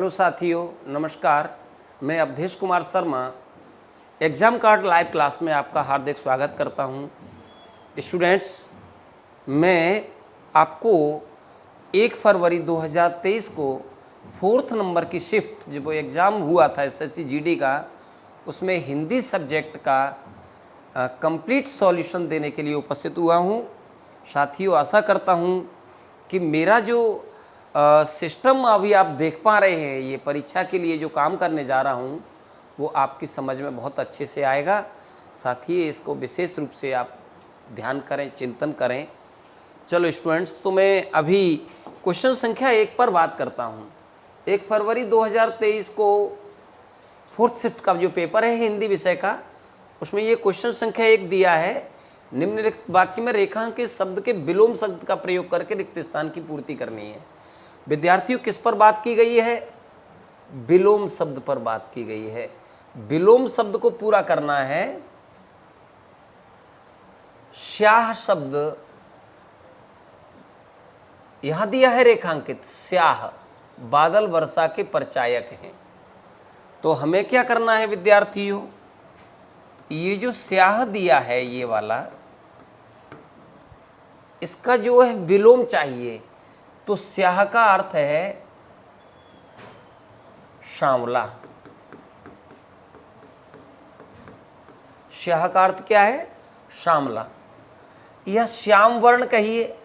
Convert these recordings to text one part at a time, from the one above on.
Hello साथियों, नमस्कार। मैं Avdhesh Kumar Sharma exam card live class में आपका हार्दिक स्वागत करता हूं। स्टूडेंट्स, मैं आपको 1 फरवरी 2023 को 4th नंबर की शिफ्ट जब वो एग्ज़ाम हुआ था एसएससी जीडी का, उसमें हिंदी सब्जेक्ट का कंप्लीट सॉल्यूशन देने के लिए उपस्थित हुआ हूं। साथियों, आशा करता हूं कि मेरा जो सिस्टम अभी आप देख पा रहे हैं, ये परीक्षा के लिए जो काम करने जा रहा हूँ वो आपकी समझ में बहुत अच्छे से आएगा। साथ ही इसको विशेष रूप से आप ध्यान करें, चिंतन करें। चलो स्टूडेंट्स, तो मैं अभी क्वेश्चन संख्या 1 पर बात करता हूँ। 1 फरवरी 2023 को 4th शिफ्ट का जो पेपर है हिंदी विषय का, उसमें ये क्वेश्चन संख्या 1 दिया है। निम्नलिखित वाक्य में रेखांकित शब्द के विलोम शब्द का प्रयोग करके रिक्त स्थान की पूर्ति करनी है। विद्यार्थियों, किस पर बात की गई है? विलोम शब्द पर बात की गई है। विलोम शब्द को पूरा करना है। स्याह शब्द यहां दिया है रेखांकित। स्याह बादल वर्षा के परिचायक हैं। तो हमें क्या करना है विद्यार्थियों? ये जो स्याह दिया है ये वाला, इसका जो है विलोम चाहिए। तो स्याह का अर्थ है श्यामला। स्याह का अर्थ क्या है? श्यामला। यह श्याम वर्ण कहिए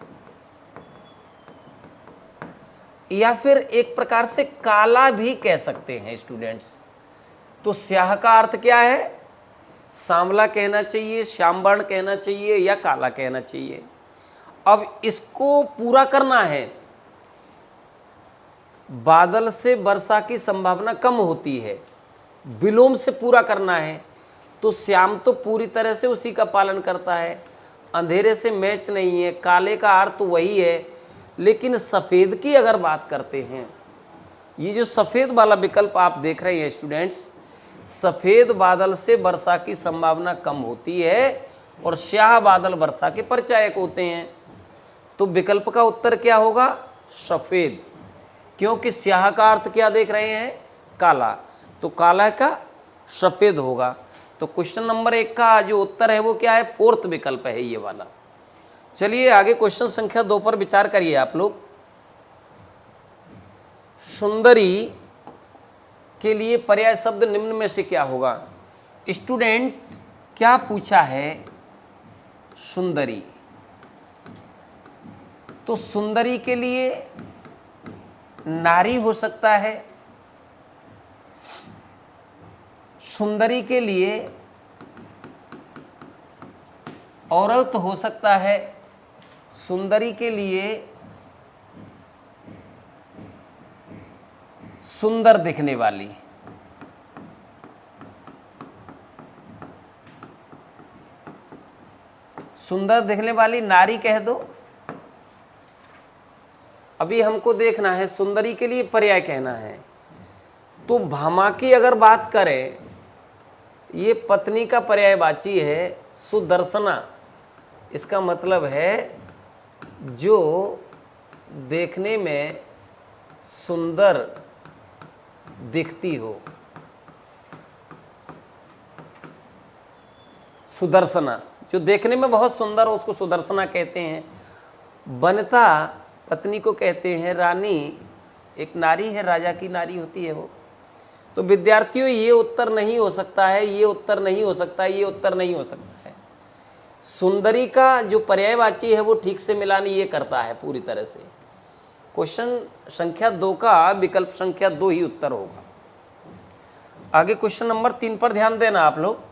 या फिर एक प्रकार से काला भी कह सकते हैं स्टूडेंट्स। तो स्याह का अर्थ क्या है? श्यामला कहना चाहिए, श्याम वर्ण कहना चाहिए या काला कहना चाहिए। अब इसको पूरा करना है। बादल से वर्षा की संभावना कम होती है, विलोम से पूरा करना है। तो श्याम तो पूरी तरह से उसी का पालन करता है, अंधेरे से मैच नहीं है। काले का अर्थ वही है, लेकिन सफ़ेद की अगर बात करते हैं, ये जो सफ़ेद वाला विकल्प आप देख रहे हैं स्टूडेंट्स, सफ़ेद बादल से वर्षा की संभावना कम होती है और स्याह बादल वर्षा के परिचायक होते हैं। तो विकल्प का उत्तर क्या होगा? सफ़ेद। क्योंकि स्याह का अर्थ क्या देख रहे हैं? काला। तो काला का सफ़ेद होगा। तो क्वेश्चन नंबर 1 का जो उत्तर है वो क्या है? 4th विकल्प है ये वाला। चलिए आगे क्वेश्चन संख्या 2 पर विचार करिए आप लोग। सुंदरी के लिए पर्याय शब्द निम्न में से क्या होगा? स्टूडेंट, क्या पूछा है? सुंदरी। तो सुंदरी के लिए नारी हो सकता है, सुंदरी के लिए औरत हो सकता है, सुंदरी के लिए सुंदर दिखने वाली, सुंदर दिखने वाली नारी कह दो। अभी हमको देखना है सुंदरी के लिए पर्याय कहना है। तो भामा की अगर बात करें, ये पत्नी का पर्यायवाची है सुदर्शना। इसका मतलब है जो देखने में सुंदर दिखती हो। सुदर्शना जो देखने में बहुत सुंदर हो उसको सुदर्शना कहते हैं। वनिता पत्नी को कहते हैं। रानी एक नारी है, राजा की नारी होती है वो। तो विद्यार्थियों, ये उत्तर नहीं हो सकता है, ये उत्तर नहीं हो सकता है, ये उत्तर नहीं हो सकता है। सुंदरी का जो पर्यायवाची है वो ठीक से मिलान ये करता है पूरी तरह से। क्वेश्चन संख्या 2 का विकल्प संख्या 2 ही उत्तर होगा। आगे क्वेश्चन नंबर 3 पर ध्यान देना आप लोग।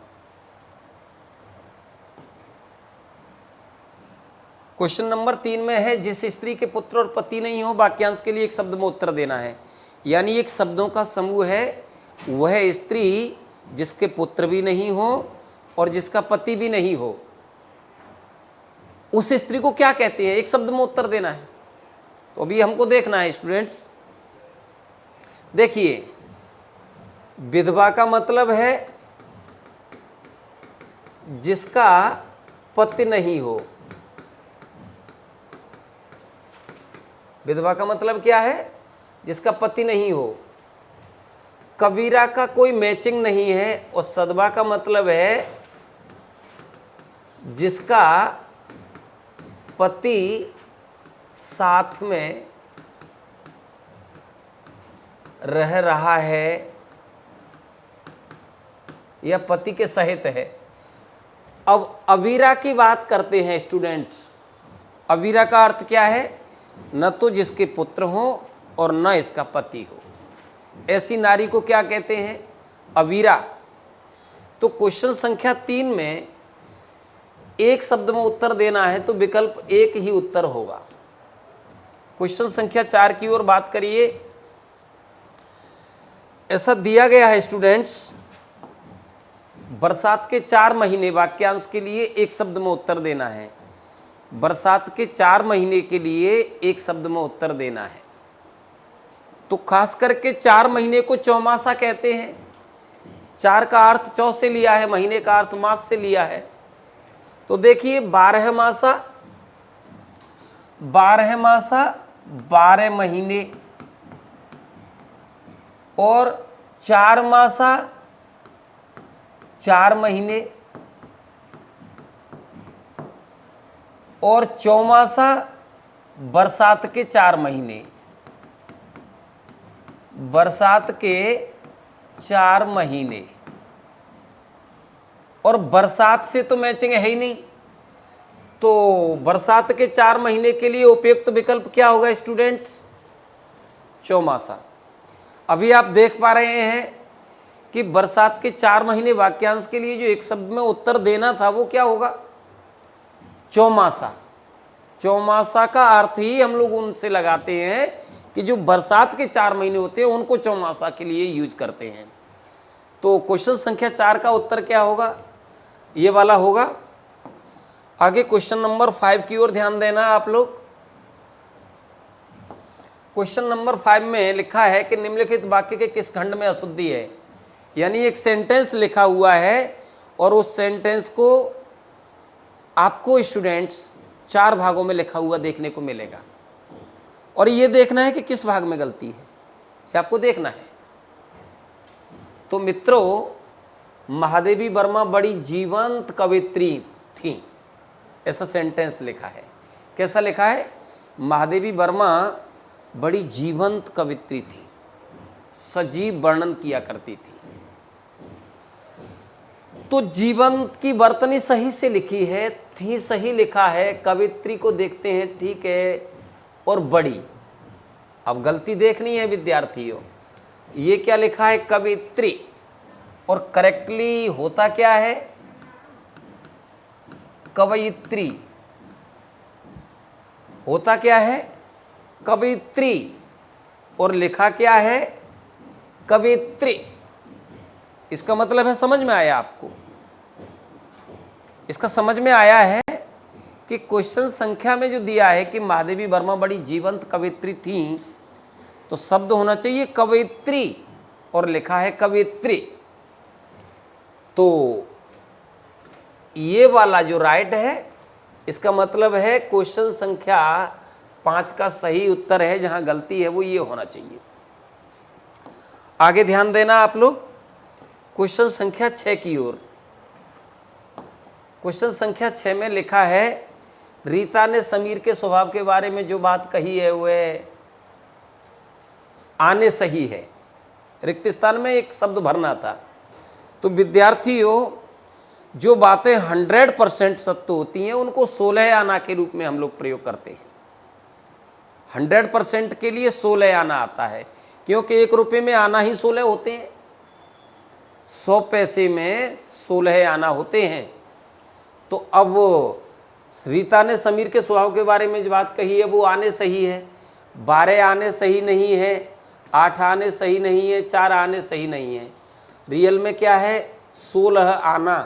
क्वेश्चन नंबर 3 में है, जिस स्त्री के पुत्र और पति नहीं हो, वाक्यांश के लिए एक शब्द में उत्तर देना है। यानी एक शब्दों का समूह है। वह स्त्री जिसके पुत्र भी नहीं हो और जिसका पति भी नहीं हो, उस स्त्री को क्या कहते हैं? एक शब्द में उत्तर देना है। तो अभी हमको देखना है स्टूडेंट्स। देखिए, विधवा का मतलब है जिसका पति नहीं हो। विधवा का मतलब क्या है? जिसका पति नहीं हो। कबीरा का कोई मैचिंग नहीं है, और सदबा का मतलब है जिसका पति साथ में रह रहा है या पति के सहित है। अब अवीरा की बात करते हैं स्टूडेंट्स। अवीरा का अर्थ क्या है? न तो जिसके पुत्र हो और न इसका पति हो, ऐसी नारी को क्या कहते हैं? अवीरा। तो क्वेश्चन संख्या 3 में एक शब्द में उत्तर देना है तो विकल्प एक ही उत्तर होगा। क्वेश्चन संख्या 4 की ओर बात करिए। ऐसा दिया गया है स्टूडेंट्स, बरसात के 4 महीने वाक्यांश के लिए एक शब्द में उत्तर देना है। बरसात के 4 महीने के लिए एक शब्द में उत्तर देना है। तो खास करके 4 महीने को चौमासा कहते हैं। 4 का अर्थ चौ से लिया है, महीने का अर्थ मास से लिया है। तो देखिए 12 मासा, 12 मासा 12 महीने, और 4 मासा 4 महीने, और चौमासा बरसात के 4 महीने। बरसात के 4 महीने, और बरसात से तो मैचिंग है ही नहीं, तो बरसात के 4 महीने के लिए उपयुक्त विकल्प क्या होगा स्टूडेंट्स? चौमासा। अभी आप देख पा रहे हैं कि बरसात के 4 महीने वाक्यांश के लिए जो एक शब्द में उत्तर देना था वो क्या होगा? चौमासा। चौमासा का अर्थ ही हम लोग उनसे लगाते हैं कि जो बरसात के 4 महीने होते हैं उनको चौमासा के लिए यूज करते हैं। तो क्वेश्चन संख्या 4 का उत्तर क्या होगा? ये वाला होगा। आगे क्वेश्चन नंबर 5 की ओर ध्यान देना आप लोग। क्वेश्चन नंबर 5 में लिखा है कि निम्नलिखित वाक्य के किस खंड में अशुद्धि है। यानी एक सेंटेंस लिखा हुआ है और उस सेंटेंस को आपको स्टूडेंट्स 4 भागों में लिखा हुआ देखने को मिलेगा, और ये देखना है कि किस भाग में गलती है, ये आपको देखना है। तो मित्रों, महादेवी वर्मा बड़ी जीवंत कवित्री थी, ऐसा सेंटेंस लिखा है। कैसा लिखा है? महादेवी वर्मा बड़ी जीवंत कवित्री थी, सजीव वर्णन किया करती थी। तो जीवंत की वर्तनी सही से लिखी है, थी सही लिखा है, कवित्री को देखते हैं ठीक है, और बड़ी। अब गलती देखनी है विद्यार्थियों, ये क्या लिखा है? कवित्री, और करेक्टली होता क्या है? कवयित्री। होता क्या है? कवित्री, और लिखा क्या है? कवित्री। इसका मतलब है, समझ में आया आपको? इसका समझ में आया है कि क्वेश्चन संख्या में जो दिया है कि महादेवी वर्मा बड़ी जीवंत कवित्री थी, तो शब्द होना चाहिए कवयित्री और लिखा है कवित्री। तो ये वाला जो राइट है, इसका मतलब है क्वेश्चन संख्या 5 का सही उत्तर है। जहां गलती है वो ये होना चाहिए। आगे ध्यान देना आप लोग क्वेश्चन संख्या 6 की ओर। क्वेश्चन संख्या 6 में लिखा है, रीता ने समीर के स्वभाव के बारे में जो बात कही है वह आने सही है। रिक्त स्थान में एक शब्द भरना था। तो विद्यार्थियों, जो बातें 100% सत्य होती हैं उनको 16 आना के रूप में हम लोग प्रयोग करते हैं। 100% के लिए 16 आना आता है, क्योंकि 1 रुपये में आना ही 16 होते हैं, 100 पैसे में 16 आना होते हैं। तो अब रीता ने समीर के स्वभाव के बारे में जो बात कही है वो आने सही है, 12 आने सही नहीं है, 8 आने सही नहीं है, 4 आने सही नहीं है। रियल में क्या है? 16 आना।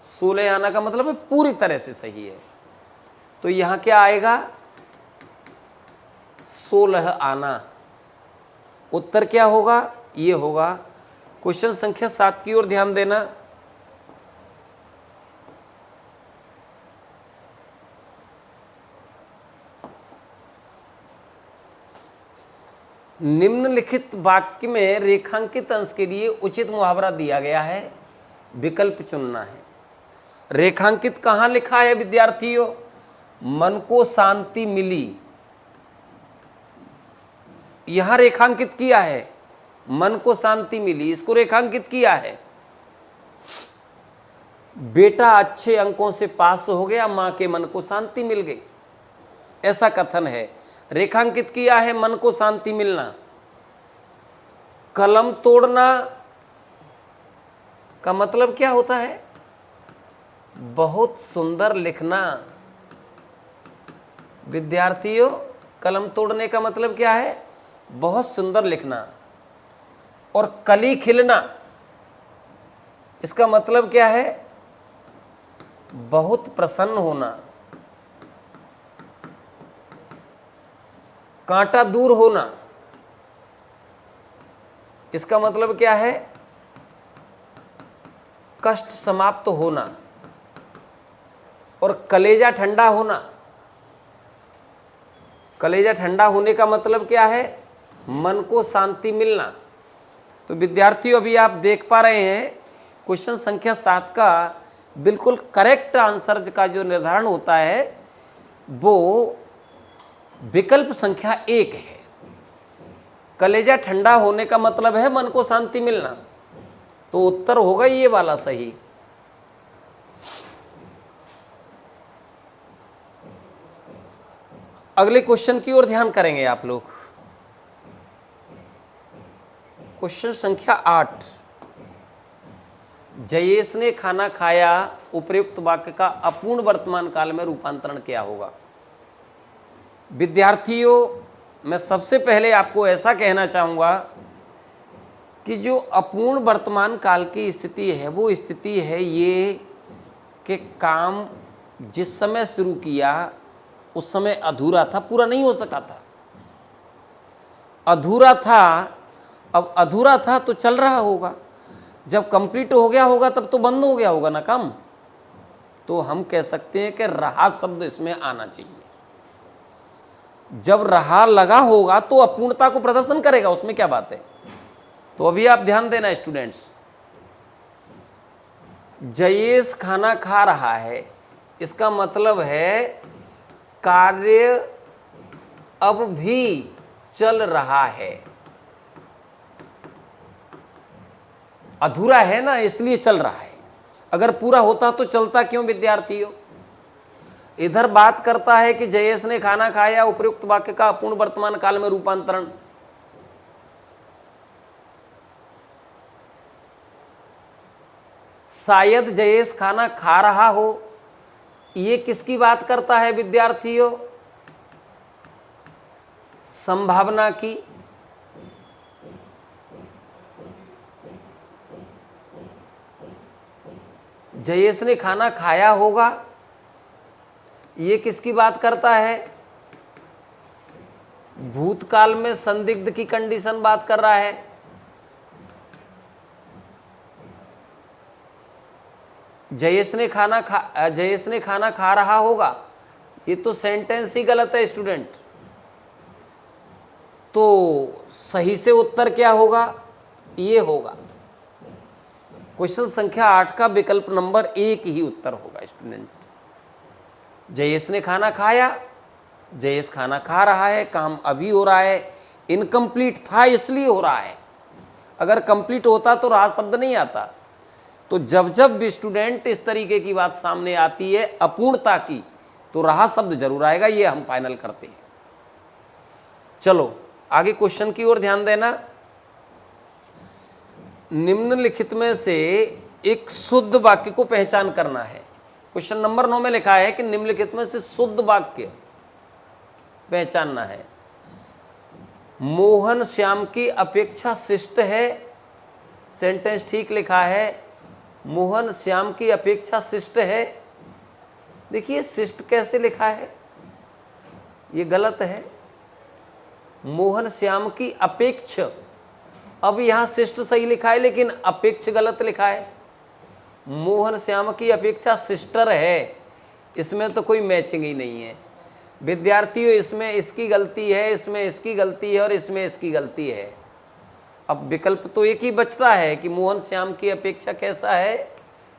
16 आना का मतलब है पूरी तरह से सही है। तो यहां क्या आएगा? 16 आना। उत्तर क्या होगा? ये होगा। क्वेश्चन संख्या 7 की ओर ध्यान देना। निम्नलिखित वाक्य में रेखांकित अंश के लिए उचित मुहावरा दिया गया है, विकल्प चुनना है। रेखांकित कहाँ लिखा है विद्यार्थियों? मन को शांति मिली, यहां रेखांकित किया है, मन को शांति मिली, इसको रेखांकित किया है। बेटा अच्छे अंकों से पास हो गया, मां के मन को शांति मिल गई, ऐसा कथन है। रेखांकित किया है मन को शांति मिलना। कलम तोड़ना का मतलब क्या होता है? बहुत सुंदर लिखना। विद्यार्थियों, कलम तोड़ने का मतलब क्या है? बहुत सुंदर लिखना। और कली खिलना, इसका मतलब क्या है? बहुत प्रसन्न होना। कांटा दूर होना, इसका मतलब क्या है? कष्ट समाप्त होना। और कलेजा ठंडा होना, कलेजा ठंडा होने का मतलब क्या है? मन को शांति मिलना। तो विद्यार्थियों, अभी आप देख पा रहे हैं क्वेश्चन संख्या 7 का बिल्कुल करेक्ट आंसर का जो निर्धारण होता है वो विकल्प संख्या 1 है। कलेजा ठंडा होने का मतलब है मन को शांति मिलना, तो उत्तर होगा ये वाला सही। अगले क्वेश्चन की ओर ध्यान करेंगे आप लोग। क्वेश्चन संख्या 8, जयेश ने खाना खाया, उपयुक्त वाक्य का अपूर्ण वर्तमान काल में रूपांतरण क्या होगा? विद्यार्थियों, मैं सबसे पहले आपको ऐसा कहना चाहूंगा कि जो अपूर्ण वर्तमान काल की स्थिति है वो स्थिति है ये कि काम जिस समय शुरू किया उस समय अधूरा था, पूरा नहीं हो सका था। अधूरा था, अब अधूरा था तो चल रहा होगा, जब कंप्लीट हो गया होगा तब तो बंद हो गया होगा ना काम। तो हम कह सकते हैं कि रहा शब्द इसमें आना चाहिए। जब रहा लगा होगा तो अपूर्णता को प्रदर्शन करेगा, उसमें क्या बात है। तो अभी आप ध्यान देना स्टूडेंट्स, जयेश खाना खा रहा है, इसका मतलब है कार्य अब भी चल रहा है। अधूरा है ना, इसलिए चल रहा है। अगर पूरा होता तो चलता क्यों विद्यार्थियों? इधर बात करता है कि जयेश ने खाना खाया, उपयुक्त वाक्य का अपूर्ण वर्तमान काल में रूपांतरण। शायद जयेश खाना खा रहा हो, ये किसकी बात करता है विद्यार्थियों? संभावना की। जयेश ने खाना खाया होगा, ये किसकी बात करता है? भूतकाल में संदिग्ध की कंडीशन बात कर रहा है। जयेश ने खाना खा रहा होगा, ये तो सेंटेंस ही गलत है स्टूडेंट। तो सही से उत्तर क्या होगा? ये होगा। क्वेश्चन संख्या 8 का विकल्प नंबर 1 ही उत्तर होगा स्टूडेंट। जयेश ने खाना खाया, जयेश खाना खा रहा है, काम अभी हो रहा है, इनकम्प्लीट था इसलिए हो रहा है। अगर कंप्लीट होता तो रहा शब्द नहीं आता। तो जब जब भी स्टूडेंट इस तरीके की बात सामने आती है अपूर्णता की, तो रहा शब्द जरूर आएगा, ये हम फाइनल करते हैं। चलो आगे क्वेश्चन की ओर ध्यान देना। निम्नलिखित में से एक शुद्ध वाक्य को पहचान करना है। क्वेश्चन नंबर 9 में लिखा है कि निम्नलिखित में से शुद्ध वाक्य पहचानना है। मोहन श्याम की अपेक्षा शिष्ट है, सेंटेंस ठीक लिखा है। मोहन श्याम की अपेक्षा शिष्ट है। देखिए शिष्ट कैसे लिखा है, ये गलत है। मोहन श्याम की अपेक्ष, अब यहां शिष्ट सही लिखा है लेकिन अपेक्ष गलत लिखा है। मोहन श्याम की अपेक्षा शिष्टर है, इसमें तो कोई मैचिंग ही नहीं है। विद्यार्थियों इसमें इसकी गलती है, इसमें इसकी गलती है और इसमें इसकी गलती है। अब विकल्प तो एक ही बचता है कि मोहन श्याम की अपेक्षा कैसा है,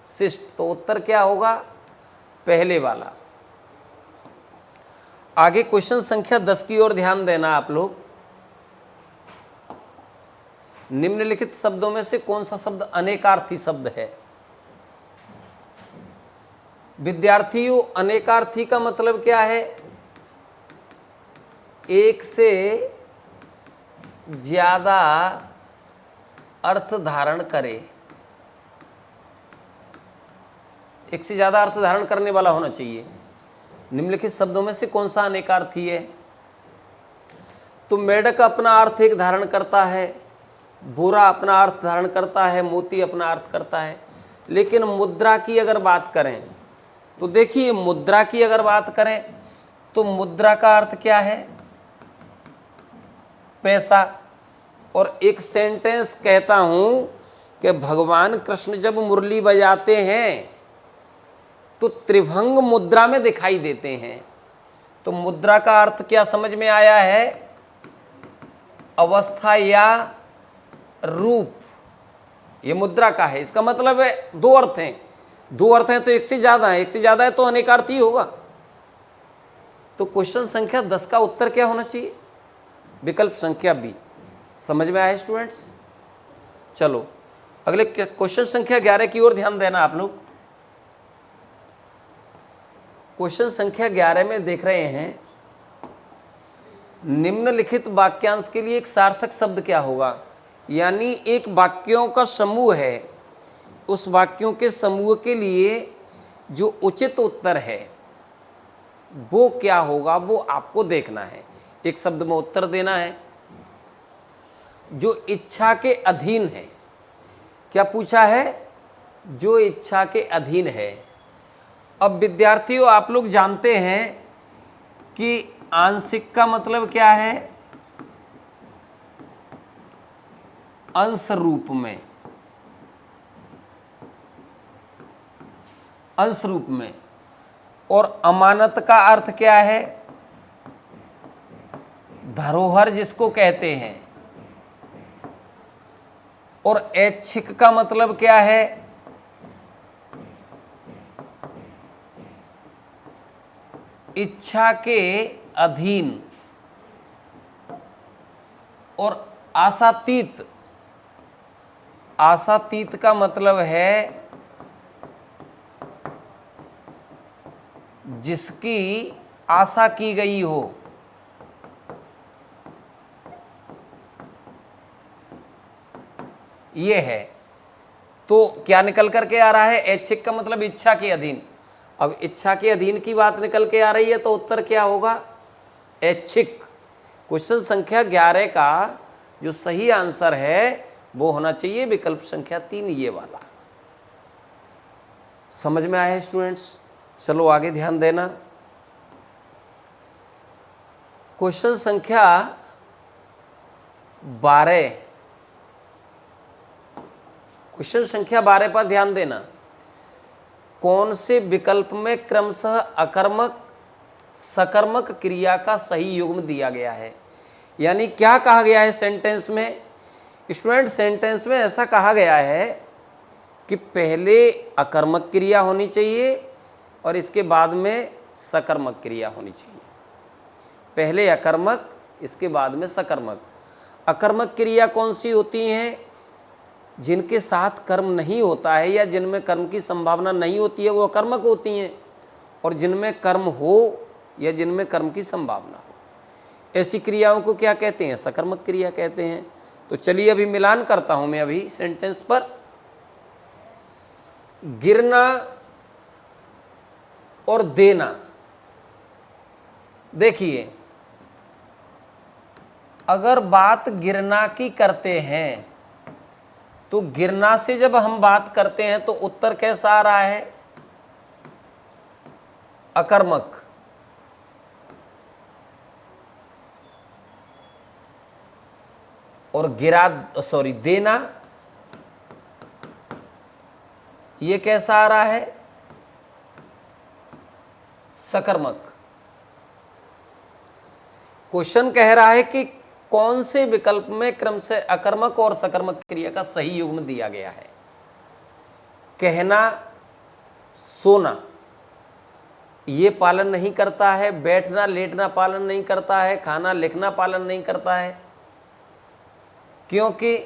शिष्ट। तो उत्तर क्या होगा, पहले वाला। आगे क्वेश्चन संख्या 10 की ओर ध्यान देना आप लोग। निम्नलिखित शब्दों में से कौन सा शब्द अनेकार्थी शब्द है। विद्यार्थियों अनेकार्थी का मतलब क्या है, एक से ज्यादा अर्थ धारण करे, एक से ज्यादा अर्थ धारण करने वाला होना चाहिए। निम्नलिखित शब्दों में से कौन सा अनेकार्थी है। तो मेढक अपना अर्थ एक धारण करता है, बोरा अपना अर्थ धारण करता है, मोती अपना अर्थ करता है। लेकिन मुद्रा की अगर बात करें तो देखिए, मुद्रा की अगर बात करें तो मुद्रा का अर्थ क्या है, पैसा। और एक सेंटेंस कहता हूं कि भगवान कृष्ण जब मुरली बजाते हैं तो त्रिभंग मुद्रा में दिखाई देते हैं। तो मुद्रा का अर्थ क्या समझ में आया है, अवस्था या रूप, ये मुद्रा का है। इसका मतलब है दो अर्थ हैं, दो अर्थ हैं तो एक से ज्यादा है, एक से ज्यादा है तो अनेकार्थी होगा। तो क्वेश्चन संख्या 10 का उत्तर क्या होना चाहिए, विकल्प संख्या बी। समझ में आया स्टूडेंट्स। चलो अगले क्वेश्चन संख्या 11 की ओर ध्यान देना आप लोग। क्वेश्चन संख्या 11 में देख रहे हैं, निम्नलिखित वाक्यांश के लिए एक सार्थक शब्द क्या होगा। यानी एक वाक्यों का समूह है, उस वाक्यों के समूह के लिए जो उचित उत्तर है वो क्या होगा, वो आपको देखना है। एक शब्द में उत्तर देना है जो इच्छा के अधीन है। क्या पूछा है, जो इच्छा के अधीन है। अब विद्यार्थियों आप लोग जानते हैं कि आंशिक का मतलब क्या है, अंश रूप में, अंश रूप में। और अमानत का अर्थ क्या है, धरोहर जिसको कहते हैं। और ऐच्छिक का मतलब क्या है, इच्छा के अधीन। और आशातीत, आशातीत का मतलब है जिसकी आशा की गई हो। ये है। तो क्या निकल करके आ रहा है, ऐच्छिक का मतलब इच्छा के अधीन। अब इच्छा के अधीन की बात निकल के आ रही है तो उत्तर क्या होगा, ऐच्छिक। क्वेश्चन संख्या 11 का जो सही आंसर है वो होना चाहिए विकल्प संख्या 3, ये वाला। समझ में आया स्टूडेंट्स। चलो आगे ध्यान देना। क्वेश्चन संख्या 12, क्वेश्चन संख्या 12 पर ध्यान देना। कौन से विकल्प में क्रमशः अकर्मक सकर्मक क्रिया का सही युग्म दिया गया है। यानी क्या कहा गया है सेंटेंस में, स्टूडेंट सेंटेंस में ऐसा कहा गया है कि पहले अकर्मक क्रिया होनी चाहिए और इसके बाद में सकर्मक क्रिया होनी चाहिए। पहले अकर्मक, इसके बाद में सकर्मक। अकर्मक क्रिया कौन सी होती हैं, जिनके साथ कर्म नहीं होता है या जिनमें कर्म की संभावना नहीं होती है वो अकर्मक होती हैं। और जिनमें कर्म हो या जिनमें कर्म की संभावना हो, ऐसी क्रियाओं को क्या कहते हैं, सकर्मक क्रिया कहते हैं। तो चलिए अभी मिलान करता हूं मैं अभी सेंटेंस पर। गिरना और देना, देखिए अगर बात गिरना की करते हैं तो गिरना से जब हम बात करते हैं तो उत्तर कैसा आ रहा है, अकर्मक। और देना ये कैसा आ रहा है, सकर्मक। क्वेश्चन कह रहा है कि कौन से विकल्प में क्रम से अकर्मक और सकर्मक क्रिया का सही युग्म दिया गया है। कहना, सोना ये पालन नहीं करता है, बैठना लेटना पालन नहीं करता है, खाना लिखना पालन नहीं करता है, क्योंकि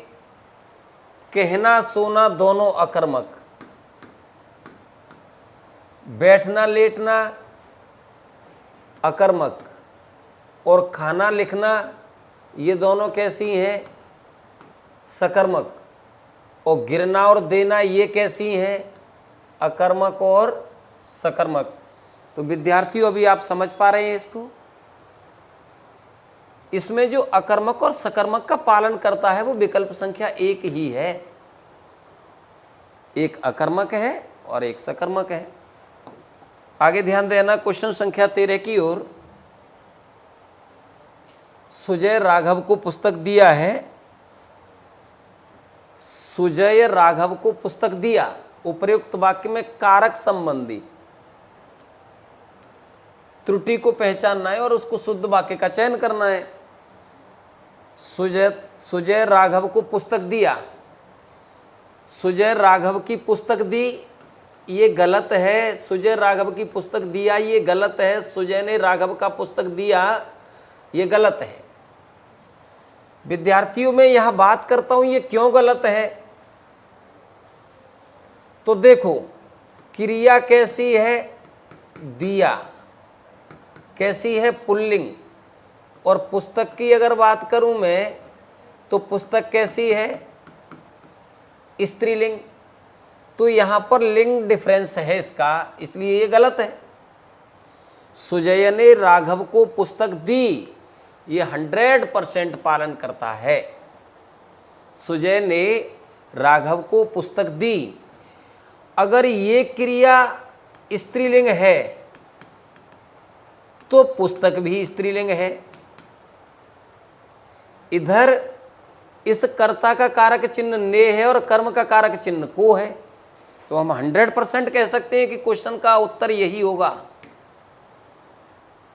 कहना सोना दोनों अकर्मक, बैठना लेटना अकर्मक और खाना लिखना ये दोनों कैसी हैं, सकर्मक, और गिरना और देना ये कैसी हैं, अकर्मक और सकर्मक। तो विद्यार्थियों अभी आप समझ पा रहे हैं इसको। इसमें जो अकर्मक और सकर्मक का पालन करता है वो विकल्प संख्या 1 ही है। एक अकर्मक है और एक सकर्मक है। आगे ध्यान देना, क्वेश्चन संख्या 13 की ओर। सुजय राघव को पुस्तक दिया है। सुजय राघव को पुस्तक दिया, उपर्युक्त वाक्य में कारक संबंधी त्रुटि को पहचानना है और उसको शुद्ध वाक्य का चयन करना है। सुजय राघव को पुस्तक दिया, सुजय राघव की पुस्तक दी, ये गलत है। सुजय राघव की पुस्तक दिया, ये गलत है। सुजय ने राघव का पुस्तक दिया, ये गलत है। विद्यार्थियों में यहां बात करता हूं ये क्यों गलत है। तो देखो, क्रिया कैसी है, दिया, कैसी है, पुल्लिंग, और पुस्तक की अगर बात करूं मैं तो पुस्तक कैसी है, स्त्रीलिंग। तो यहां पर लिंग डिफरेंस है इसका, इसलिए ये गलत है। सुजय ने राघव को पुस्तक दी, ये 100% पालन करता है। सुजय ने राघव को पुस्तक दी। अगर ये क्रिया स्त्रीलिंग है तो पुस्तक भी स्त्रीलिंग है। इधर इस कर्ता का कारक चिन्ह ने है और कर्म का कारक चिन्ह को है, तो हम 100% कह सकते हैं कि क्वेश्चन का उत्तर यही होगा।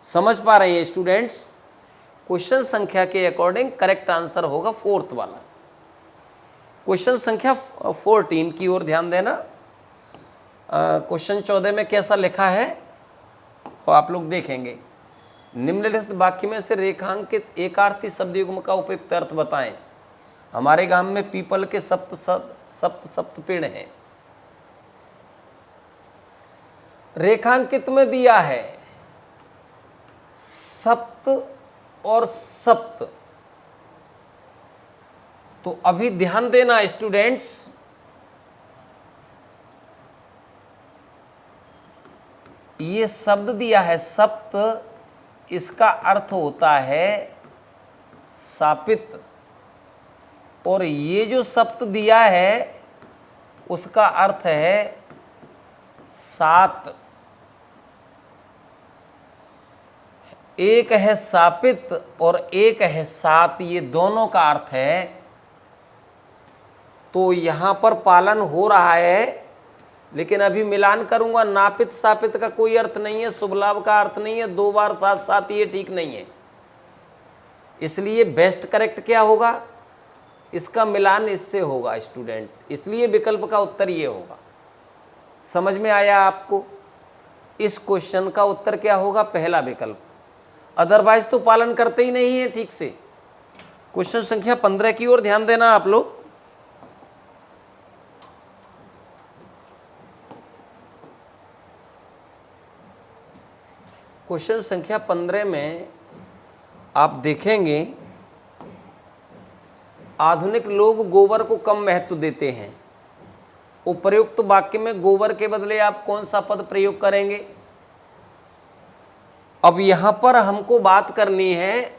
समझ पा रहे हैं स्टूडेंट्स। क्वेश्चन संख्या के अकॉर्डिंग करेक्ट आंसर होगा 4th वाला। क्वेश्चन संख्या 14 की ओर ध्यान देना। क्वेश्चन 14 में कैसा लिखा है तो आप लोग देखेंगे। निम्नलिखित वाक्य में से रेखांकित एकार्थी शब्द युग्म का उपयुक्त अर्थ बताएं। हमारे गांव में पीपल के सप्त पेड़ हैं। रेखांकित में दिया है सप्त और सप्त। तो अभी ध्यान देना स्टूडेंट्स, ये शब्द दिया है सप्त, इसका अर्थ होता है सापित, और ये जो सप्त दिया है उसका अर्थ है 7। एक है सापित और एक है 7, ये दोनों का अर्थ है। तो यहां पर पालन हो रहा है, लेकिन अभी मिलान करूंगा। नापित सापित का कोई अर्थ नहीं है, शुभ लाभ का अर्थ नहीं है, 2 बार 7 7 ये ठीक नहीं है। इसलिए बेस्ट करेक्ट क्या होगा, इसका मिलान इससे होगा स्टूडेंट, इसलिए विकल्प का उत्तर ये होगा। समझ में आया आपको। इस क्वेश्चन का उत्तर क्या होगा, पहला विकल्प। अदरवाइज तो पालन करते ही नहीं है ठीक से। क्वेश्चन संख्या 15 की ओर ध्यान देना आप लोग। क्वेश्चन संख्या 15 में आप देखेंगे आधुनिक लोग गोबर को कम महत्व देते हैं। उपर्युक्त वाक्य में गोबर के बदले आप कौन सा पद प्रयोग करेंगे। अब यहां पर हमको बात करनी है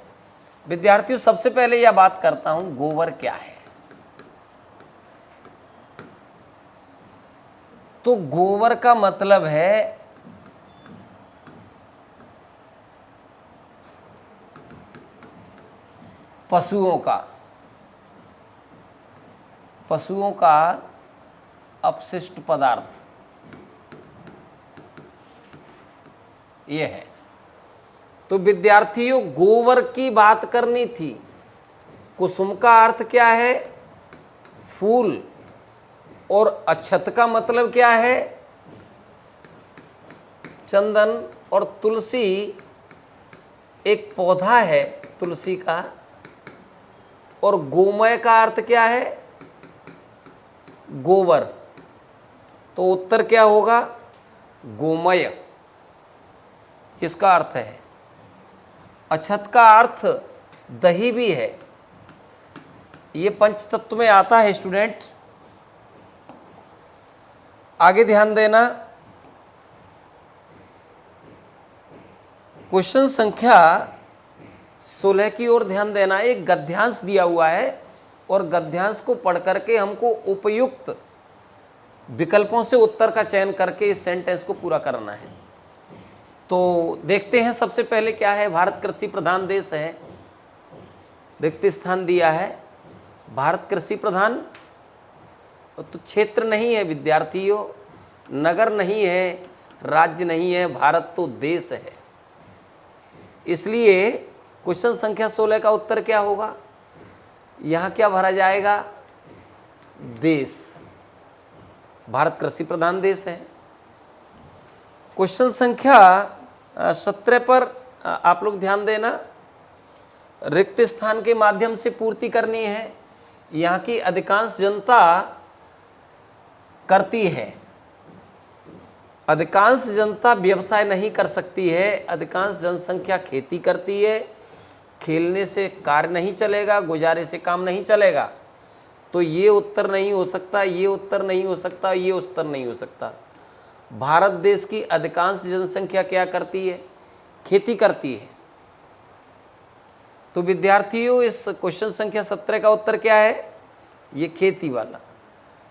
विद्यार्थियों, सबसे पहले यह बात करता हूं गोबर क्या है। तो गोबर का मतलब है पशुओं का अपशिष्ट पदार्थ ये है। तो विद्यार्थियों गोबर की बात करनी थी। कुसुम का अर्थ क्या है? फूल। और अक्षत का मतलब क्या है? चंदन। और तुलसी एक पौधा है तुलसी का। और गोमय का अर्थ क्या है? गोबर। तो उत्तर क्या होगा? गोमय इसका अर्थ है। अक्षत का अर्थ दही भी है। ये पंच तत्व में आता है स्टूडेंट। आगे ध्यान देना, क्वेश्चन संख्या 16 की ओर ध्यान देना। एक गद्यांश दिया हुआ है और गद्यांश को पढ़ करके हमको उपयुक्त विकल्पों से उत्तर का चयन करके इस सेंटेंस को पूरा करना है। तो देखते हैं सबसे पहले क्या है। भारत कृषि प्रधान देश है। रिक्त स्थान दिया है। भारत कृषि प्रधान तो क्षेत्र नहीं है विद्यार्थियों, नगर नहीं है, राज्य नहीं है, भारत तो देश है। इसलिए क्वेश्चन संख्या 16 का उत्तर क्या होगा? यहाँ क्या भरा जाएगा? देश। भारत कृषि प्रधान देश है। क्वेश्चन संख्या 17 पर आप लोग ध्यान देना। रिक्त स्थान के माध्यम से पूर्ति करनी है। यहाँ की अधिकांश जनता करती है। अधिकांश जनता व्यवसाय नहीं कर सकती है। अधिकांश जनसंख्या खेती करती है। खेलने से कार्य नहीं चलेगा, गुजारे से काम नहीं चलेगा। तो ये उत्तर नहीं हो सकता, ये उत्तर नहीं हो सकता, ये उत्तर नहीं हो सकता। भारत देश की अधिकांश जनसंख्या क्या करती है? खेती करती है। तो विद्यार्थियों इस क्वेश्चन संख्या 17 का उत्तर क्या है? ये खेती वाला।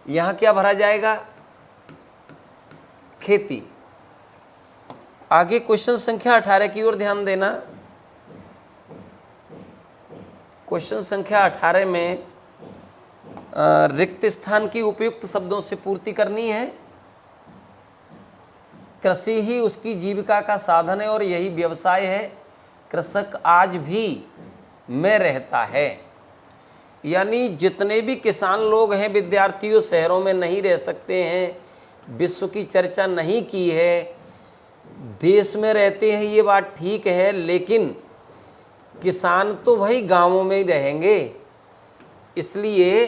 यहाँ क्या भरा जाएगा? खेती। आगे क्वेश्चन संख्या 18 की ओर ध्यान देना। क्वेश्चन संख्या 18 में रिक्त स्थान की उपयुक्त शब्दों से पूर्ति करनी है। कृषि ही उसकी जीविका का साधन है और यही व्यवसाय है। कृषक आज भी में रहता है। यानी जितने भी किसान लोग हैं विद्यार्थियों, शहरों में नहीं रह सकते हैं। विश्व की चर्चा नहीं की है, देश में रहते हैं, ये बात ठीक है, लेकिन किसान तो भाई गांवों में ही रहेंगे। इसलिए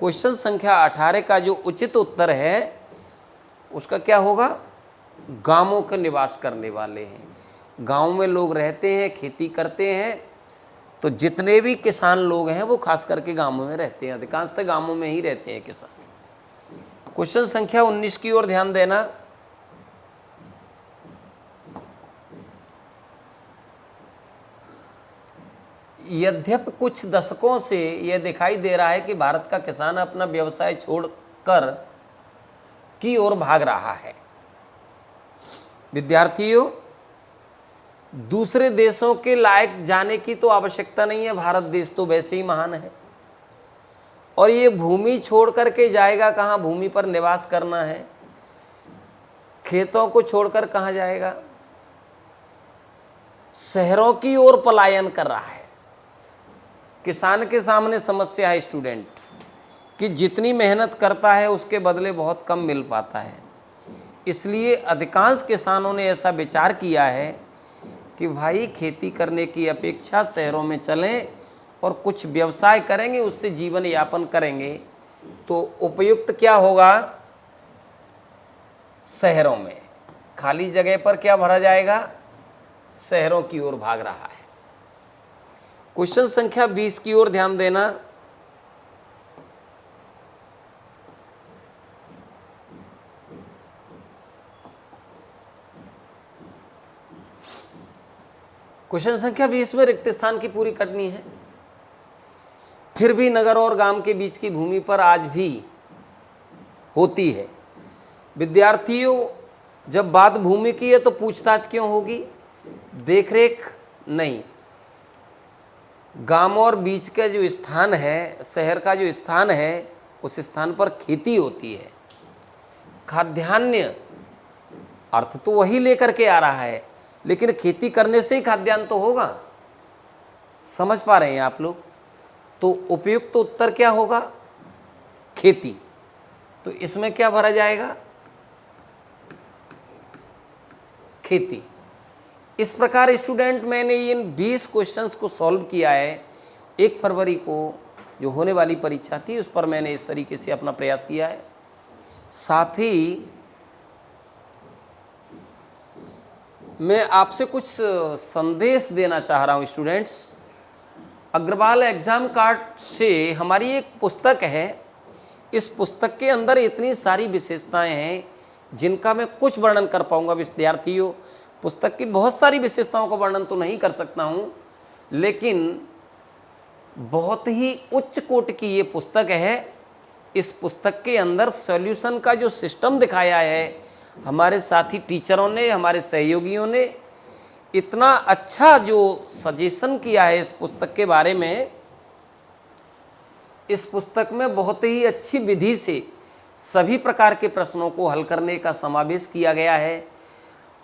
क्वेश्चन संख्या 18 का जो उचित उत्तर है उसका क्या होगा? गांवों के निवास करने वाले हैं। गांव में लोग रहते हैं, खेती करते हैं। तो जितने भी किसान लोग हैं वो खास करके गांवों में रहते हैं। अधिकांशतः गांवों में ही रहते हैं किसान। क्वेश्चन संख्या 19 की ओर ध्यान देना। यद्यपि कुछ दशकों से यह दिखाई दे रहा है कि भारत का किसान अपना व्यवसाय छोड़कर की ओर भाग रहा है। विद्यार्थियों दूसरे देशों के लायक जाने की तो आवश्यकता नहीं है। भारत देश तो वैसे ही महान है। और ये भूमि छोड़ करके जाएगा कहाँ? भूमि पर निवास करना है। खेतों को छोड़कर कहाँ जाएगा? शहरों की ओर पलायन कर रहा है। किसान के सामने समस्या है स्टूडेंट कि जितनी मेहनत करता है उसके बदले बहुत कम मिल पाता है। इसलिए अधिकांश किसानों ने ऐसा विचार किया है कि भाई खेती करने की अपेक्षा शहरों में चलें और कुछ व्यवसाय करेंगे, उससे जीवन यापन करेंगे। तो उपयुक्त क्या होगा? शहरों में। खाली जगह पर क्या भरा जाएगा? शहरों की ओर भाग रहा है। क्वेश्चन संख्या 20 की ओर ध्यान देना। क्वेश्चन संख्या 20 में रिक्त स्थान की पूरी करनी है। फिर भी नगर और गांव के बीच की भूमि पर आज भी होती है। विद्यार्थियों जब बात भूमि की है तो पूछताछ क्यों होगी? देखरेख नहीं। गांव और बीच का जो स्थान है, शहर का जो स्थान है, उस स्थान पर खेती होती है। खाद्यान्न अर्थ तो वही लेकर के आ रहा है, लेकिन खेती करने से ही खाद्यान्न तो होगा। समझ पा रहे हैं आप लोग? तो उपयुक्त तो उत्तर क्या होगा? खेती। तो इसमें क्या भरा जाएगा? खेती। इस प्रकार स्टूडेंट मैंने इन 20 क्वेश्चंस को सॉल्व किया है। 1 फरवरी को जो होने वाली परीक्षा थी उस पर मैंने इस तरीके से अपना प्रयास किया है। साथ ही मैं आपसे कुछ संदेश देना चाह रहा हूँ स्टूडेंट्स। अग्रवाल एग्जाम कार्ड से हमारी एक पुस्तक है। इस पुस्तक के अंदर इतनी सारी विशेषताएं हैं जिनका मैं कुछ वर्णन कर पाऊंगा विद्यार्थियों। पुस्तक की बहुत सारी विशेषताओं का वर्णन तो नहीं कर सकता हूं, लेकिन बहुत ही उच्च कोटि की ये पुस्तक है। इस पुस्तक के अंदर सॉल्यूशन का जो सिस्टम दिखाया है, हमारे साथी टीचरों ने, हमारे सहयोगियों ने इतना अच्छा जो सजेशन किया है इस पुस्तक के बारे में। इस पुस्तक में बहुत ही अच्छी विधि से सभी प्रकार के प्रश्नों को हल करने का समावेश किया गया है।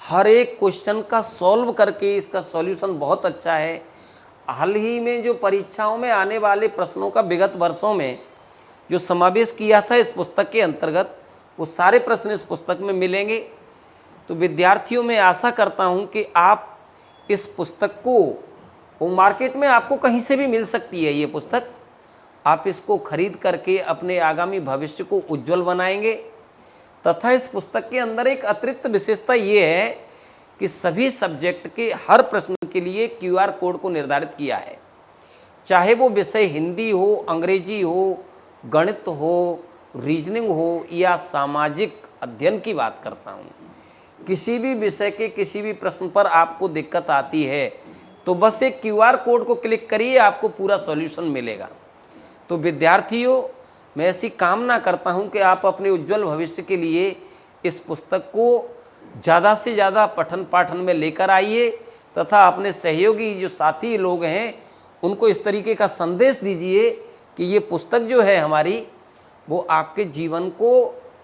हर एक क्वेश्चन का सॉल्व करके इसका सॉल्यूशन बहुत अच्छा है। हाल ही में जो परीक्षाओं में आने वाले प्रश्नों का विगत वर्षों में जो समावेश किया था इस पुस्तक के अंतर्गत, वो सारे प्रश्न इस पुस्तक में मिलेंगे। तो विद्यार्थियों में आशा करता हूं कि आप इस पुस्तक को, वो मार्केट में आपको कहीं से भी मिल सकती है ये पुस्तक, आप इसको खरीद करके अपने आगामी भविष्य को उज्जवल बनाएंगे। तथा इस पुस्तक के अंदर एक अतिरिक्त विशेषता ये है कि सभी सब्जेक्ट के हर प्रश्न के लिए QR कोड को निर्धारित किया है। चाहे वो विषय हिंदी हो, अंग्रेजी हो, गणित हो, रीजनिंग हो या सामाजिक अध्ययन की बात करता हूँ, किसी भी विषय के किसी भी प्रश्न पर आपको दिक्कत आती है तो बस एक QR कोड को क्लिक करिए, आपको पूरा सॉल्यूशन मिलेगा। तो विद्यार्थियों, मैं ऐसी कामना करता हूं कि आप अपने उज्जवल भविष्य के लिए इस पुस्तक को ज़्यादा से ज़्यादा पठन पाठन में लेकर आइए तथा अपने सहयोगी जो साथी लोग हैं उनको इस तरीके का संदेश दीजिए कि ये पुस्तक जो है हमारी, वो आपके जीवन को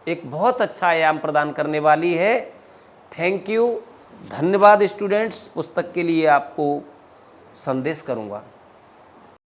एक बहुत अच्छा आयाम प्रदान करने वाली है। थैंक यू, धन्यवाद स्टूडेंट्स। पुस्तक के लिए आपको संदेश करूँगा।